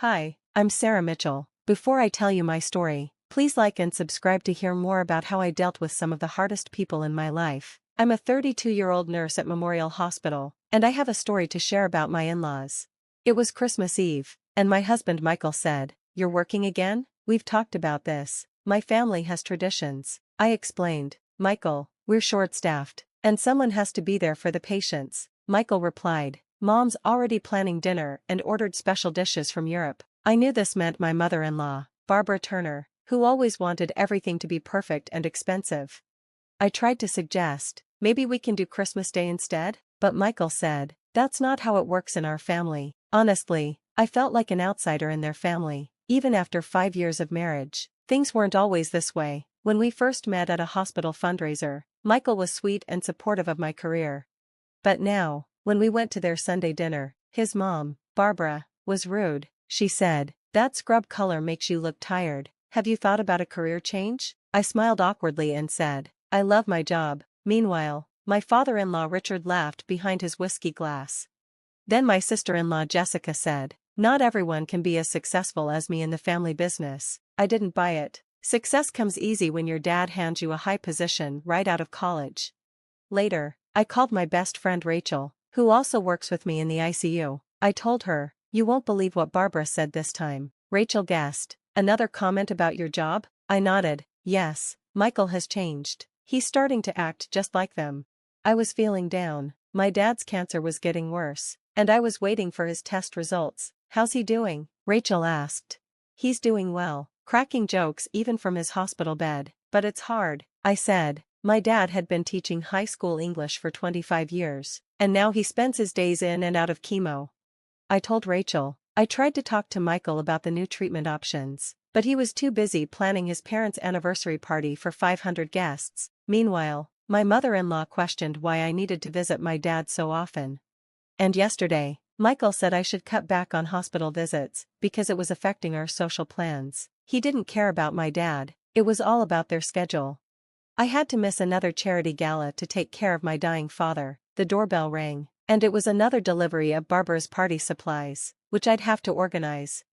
Hi, I'm Sarah Mitchell. Before I tell you my story, please like and subscribe to hear more about how I dealt with some of the hardest people in my life. I'm a 32-year-old nurse at Memorial Hospital, and I have a story to share about my in-laws. It was Christmas Eve, and my husband Michael said, "You're working again? We've talked about this. My family has traditions." I explained, "Michael, we're short-staffed, and someone has to be there for the patients." Michael replied, "Mom's already planning dinner and ordered special dishes from Europe." I knew this meant my mother-in-law, Barbara Turner, who always wanted everything to be perfect and expensive. I tried to suggest, maybe we can do Christmas Day instead, but Michael said, "That's not how it works in our family." Honestly, I felt like an outsider in their family, even after 5 years of marriage. Things weren't always this way. When we first met at a hospital fundraiser, Michael was sweet and supportive of my career. But now, when we went to their Sunday dinner, his mom, Barbara, was rude. She said, "That scrub color makes you look tired. Have you thought about a career change?" I smiled awkwardly and said, "I love my job." Meanwhile, my father-in-law Richard laughed behind his whiskey glass. Then my sister-in-law Jessica said, "Not everyone can be as successful as me in the family business." I didn't buy it. Success comes easy when your dad hands you a high position right out of college. Later, I called my best friend Rachel, who also works with me in the ICU. I told her, "You won't believe what Barbara said this time." Rachel guessed, "Another comment about your job?" I nodded, "Yes, Michael has changed. He's starting to act just like them." I was feeling down. My dad's cancer was getting worse, and I was waiting for his test results. "How's he doing?" Rachel asked. "He's doing well, cracking jokes even from his hospital bed, but it's hard," I said. My dad had been teaching high school English for 25 years, and now he spends his days in and out of chemo. I told Rachel, I tried to talk to Michael about the new treatment options, but he was too busy planning his parents' anniversary party for 500 guests. Meanwhile, my mother-in-law questioned why I needed to visit my dad so often. And yesterday, Michael said I should cut back on hospital visits because it was affecting our social plans. He didn't care about my dad, it was all about their schedule. I had to miss another charity gala to take care of my dying father. The doorbell rang, and it was another delivery of Barbara's party supplies, which I'd have to organize.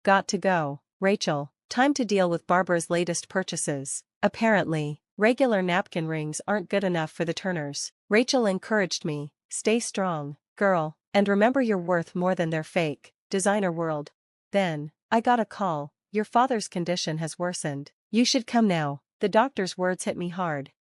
"Got to go, Rachel. Time to deal with Barbara's latest purchases." Apparently, regular napkin rings aren't good enough for the Turners. Rachel encouraged me, "Stay strong, girl, and remember you're worth more than their fake, designer world." Then, I got a call, "Your father's condition has worsened. You should come now." The doctor's words hit me hard.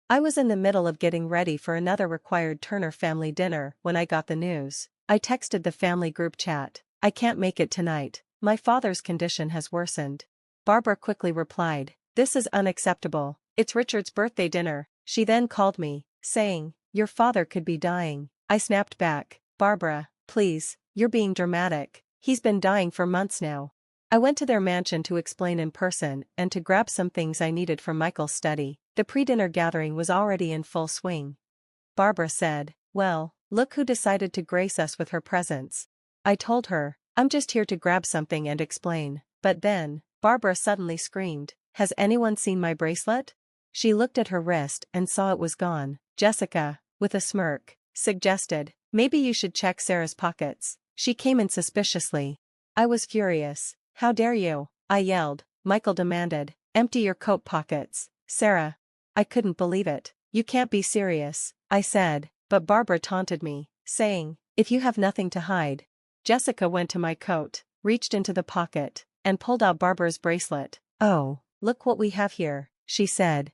I was in the middle of getting ready for another required Turner family dinner when I got the news. I texted the family group chat, "I can't make it tonight. My father's condition has worsened." Barbara quickly replied, "This is unacceptable. It's Richard's birthday dinner." She then called me, saying, "Your father could be dying." I snapped back, "Barbara, please, you're being dramatic. He's been dying for months now." I went to their mansion to explain in person and to grab some things I needed from Michael's study. The pre-dinner gathering was already in full swing. Barbara said, "Well, look who decided to grace us with her presence." I told her, "I'm just here to grab something and explain." But then, Barbara suddenly screamed, "Has anyone seen my bracelet?" She looked at her wrist and saw it was gone. Jessica, with a smirk, suggested, "Maybe you should check Sarah's pockets." She came in suspiciously. I was furious. "How dare you?" I yelled. Michael demanded, "Empty your coat pockets, Sarah." I couldn't believe it. "You can't be serious," I said, but Barbara taunted me, saying, "If you have nothing to hide." Jessica went to my coat, reached into the pocket, and pulled out Barbara's bracelet. "Oh, look what we have here," she said.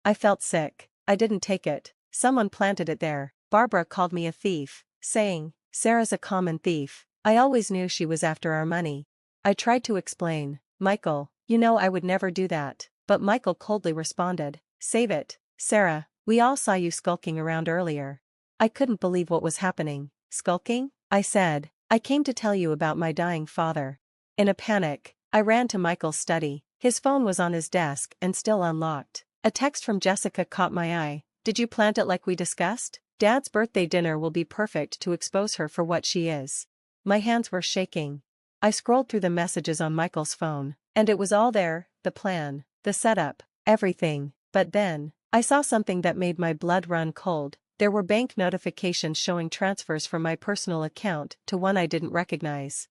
I felt sick. I didn't take it. Someone planted it there. Barbara called me a thief, saying, "Sarah's a common thief." I always knew she was after our money. I tried to explain, "Michael, you know I would never do that." But Michael coldly responded, "Save it, Sarah, we all saw you skulking around earlier." I couldn't believe what was happening. "Skulking?" I said. "I came to tell you about my dying father." In a panic, I ran to Michael's study. His phone was on his desk and still unlocked. A text from Jessica caught my eye. "Did you plant it like we discussed? Dad's birthday dinner will be perfect to expose her for what she is." My hands were shaking. I scrolled through the messages on Michael's phone, and it was all there, the plan, the setup, everything. But then, I saw something that made my blood run cold. There were bank notifications showing transfers from my personal account to one I didn't recognize.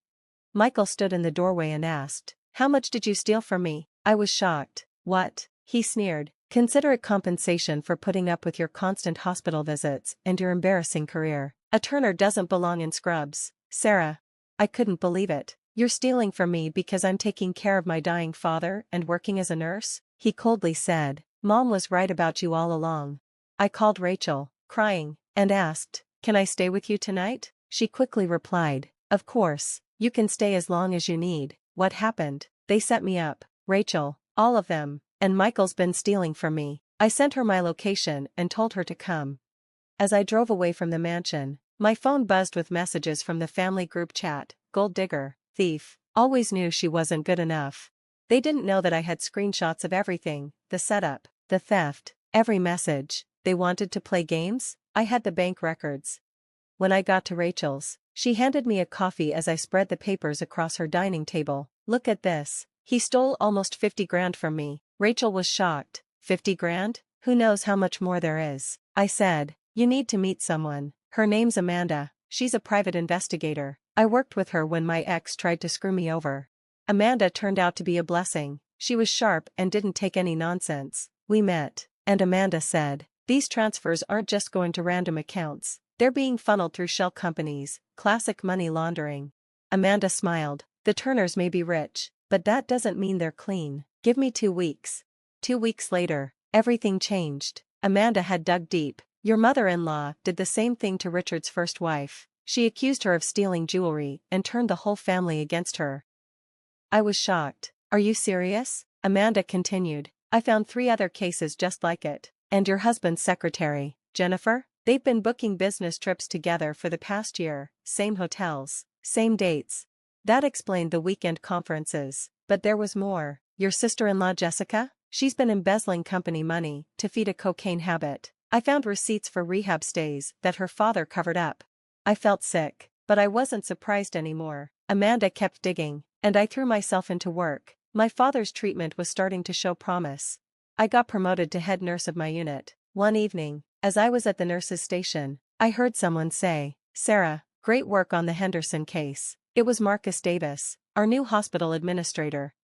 Michael stood in the doorway and asked, "How much did you steal from me?" I was shocked. "What?" He sneered. "Consider it compensation for putting up with your constant hospital visits and your embarrassing career. A Turner doesn't belong in scrubs." "Sarah." I couldn't believe it. "You're stealing from me because I'm taking care of my dying father and working as a nurse?" He coldly said. "Mom was right about you all along." I called Rachel, crying, and asked, "Can I stay with you tonight?" She quickly replied, "Of course, you can stay as long as you need." "What happened?" "They set me up, Rachel, all of them, and Michael's been stealing from me." I sent her my location and told her to come. As I drove away from the mansion, my phone buzzed with messages from the family group chat. Gold digger, thief, always knew she wasn't good enough. They didn't know that I had screenshots of everything, the setup, the theft, every message. They wanted to play games? I had the bank records. When I got to Rachel's, she handed me a coffee as I spread the papers across her dining table. "Look at this. He stole almost 50 grand from me." Rachel was shocked. 50 grand? Who knows how much more there is? I said, "You need to meet someone. Her name's Amanda. She's a private investigator. I worked with her when my ex tried to screw me over." Amanda turned out to be a blessing. She was sharp and didn't take any nonsense. We met, and Amanda said, "These transfers aren't just going to random accounts. They're being funneled through shell companies, classic money laundering." Amanda smiled. "The Turners may be rich, but that doesn't mean they're clean. Give me 2 weeks." 2 weeks later, everything changed. Amanda had dug deep. "Your mother-in-law did the same thing to Richard's first wife. She accused her of stealing jewelry and turned the whole family against her." I was shocked. "Are you serious?" Amanda continued. "I found 3 other cases just like it. And your husband's secretary, Jennifer? They've been booking business trips together for the past year, same hotels, same dates." That explained the weekend conferences, but there was more. "Your sister-in-law Jessica? She's been embezzling company money to feed a cocaine habit. I found receipts for rehab stays that her father covered up." I felt sick, but I wasn't surprised anymore. Amanda kept digging, and I threw myself into work. My father's treatment was starting to show promise. I got promoted to head nurse of my unit. One evening, as I was at the nurse's station, I heard someone say, "Sarah, great work on the Henderson case." It was Marcus Davis, our new hospital administrator.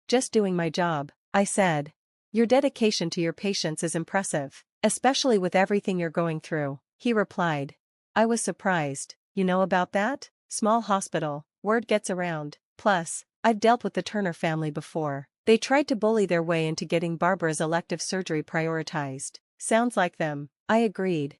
"Just doing my job," I said. "Your dedication to your patients is impressive, especially with everything you're going through," he replied. I was surprised. "You know about that? Small hospital, word gets around. Plus, I've dealt with the Turner family before. They tried to bully their way into getting Barbara's elective surgery prioritized." "Sounds like them," I agreed.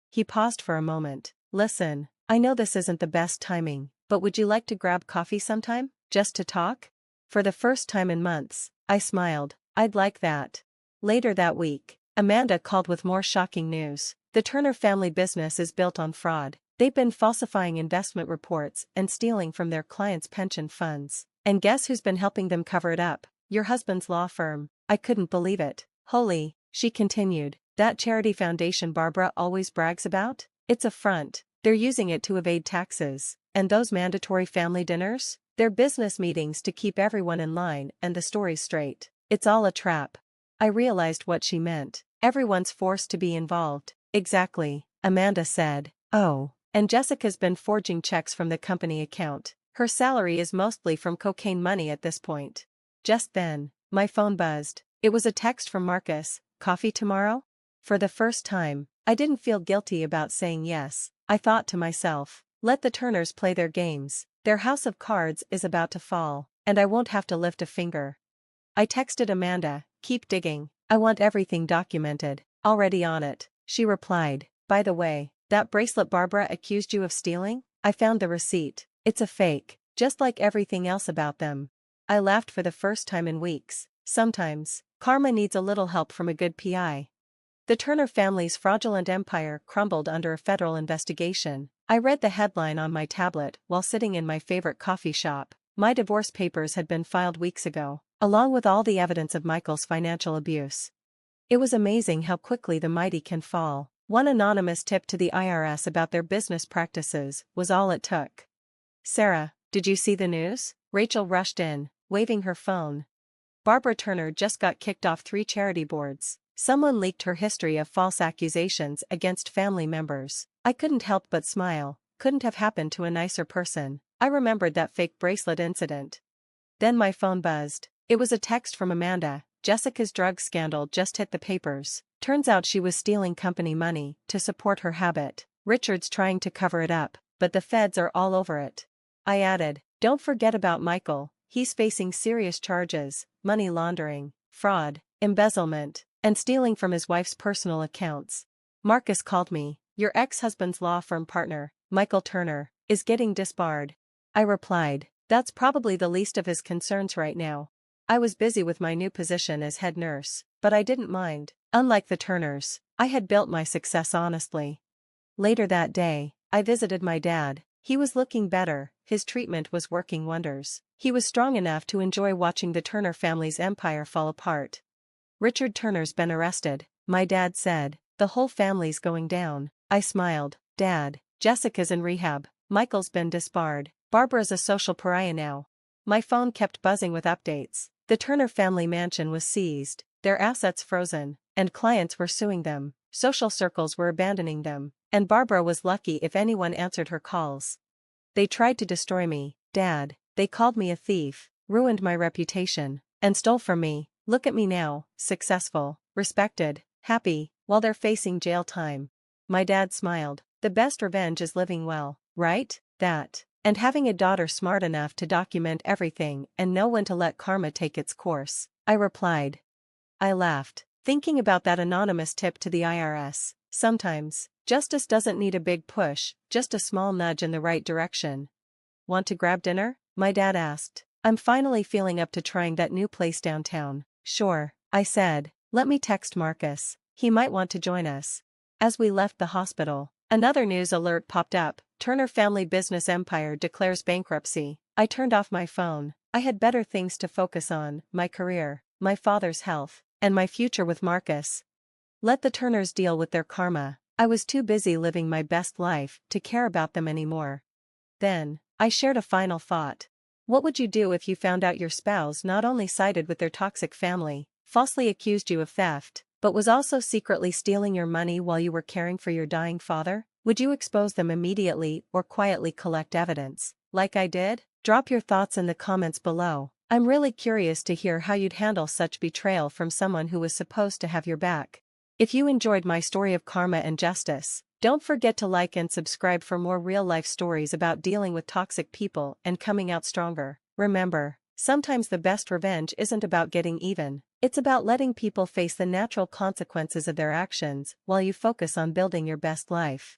He paused for a moment. "Listen, I know this isn't the best timing, but would you like to grab coffee sometime, just to talk?" For the first time in months, I smiled. "I'd like that." Later that week, Amanda called with more shocking news. The Turner family business is built on fraud. They've been falsifying investment reports and stealing from their clients' pension funds. And guess who's been helping them cover it up? Your husband's law firm. I couldn't believe it. "Holy," she continued, "that charity foundation Barbara always brags about? It's a front. They're using it to evade taxes. And those mandatory family dinners? They're business meetings to keep everyone in line and the stories straight. It's all a trap." I realized what she meant. Everyone's forced to be involved. "Exactly," Amanda said. "Oh, and Jessica's been forging checks from the company account. Her salary is mostly from cocaine money at this point." Just then, my phone buzzed. It was a text from Marcus. "Coffee tomorrow?" For the first time, I didn't feel guilty about saying yes. I thought to myself, let the Turners play their games. Their house of cards is about to fall, and I won't have to lift a finger. I texted Amanda, "Keep digging. I want everything documented." "Already on it," she replied. "By the way, that bracelet Barbara accused you of stealing? I found the receipt. It's a fake, just like everything else about them." I laughed for the first time in weeks. Sometimes, karma needs a little help from a good PI. The Turner family's fraudulent empire crumbled under a federal investigation. I read the headline on my tablet while sitting in my favorite coffee shop. My divorce papers had been filed weeks ago, along with all the evidence of Michael's financial abuse. It was amazing how quickly the mighty can fall. One anonymous tip to the IRS about their business practices was all it took. "Sarah, did you see the news?" Rachel rushed in, waving her phone. "Barbara Turner just got kicked off 3 charity boards. Someone leaked her history of false accusations against family members." I couldn't help but smile. Couldn't have happened to a nicer person. I remembered that fake bracelet incident. Then my phone buzzed. It was a text from Amanda. Jessica's drug scandal just hit the papers. Turns out she was stealing company money to support her habit. Richard's trying to cover it up, but the feds are all over it. I added, don't forget about Michael. He's facing serious charges: money laundering, fraud, embezzlement, and stealing from his wife's personal accounts. Marcus called me. Your ex-husband's law firm partner, Michael Turner, is getting disbarred. I replied, that's probably the least of his concerns right now. I was busy with my new position as head nurse, but I didn't mind. Unlike the Turners, I had built my success honestly. Later that day, I visited my dad. He was looking better, his treatment was working wonders. He was strong enough to enjoy watching the Turner family's empire fall apart. Richard Turner's been arrested, my dad said. The whole family's going down. I smiled. Dad, Jessica's in rehab. Michael's been disbarred. Barbara's a social pariah now. My phone kept buzzing with updates. The Turner family mansion was seized, their assets frozen, and clients were suing them. Social circles were abandoning them, and Barbara was lucky if anyone answered her calls. They tried to destroy me, Dad. They called me a thief, ruined my reputation, and stole from me. Look at me now, successful, respected, happy, while they're facing jail time. My dad smiled. The best revenge is living well, right? That. And having a daughter smart enough to document everything and know when to let karma take its course, I replied. I laughed, thinking about that anonymous tip to the IRS. Sometimes, justice doesn't need a big push, just a small nudge in the right direction. Want to grab dinner? My dad asked. I'm finally feeling up to trying that new place downtown. Sure, I said. Let me text Marcus. He might want to join us. As we left the hospital, another news alert popped up. Turner family business empire declares bankruptcy. I turned off my phone. I had better things to focus on: my career, my father's health, and my future with Marcus. Let the Turners deal with their karma. I was too busy living my best life to care about them anymore. Then, I shared a final thought. What would you do if you found out your spouse not only sided with their toxic family, falsely accused you of theft, but was also secretly stealing your money while you were caring for your dying father? Would you expose them immediately or quietly collect evidence, like I did? Drop your thoughts in the comments below. I'm really curious to hear how you'd handle such betrayal from someone who was supposed to have your back. If you enjoyed my story of karma and justice, don't forget to like and subscribe for more real-life stories about dealing with toxic people and coming out stronger. Remember, sometimes the best revenge isn't about getting even. It's about letting people face the natural consequences of their actions while you focus on building your best life.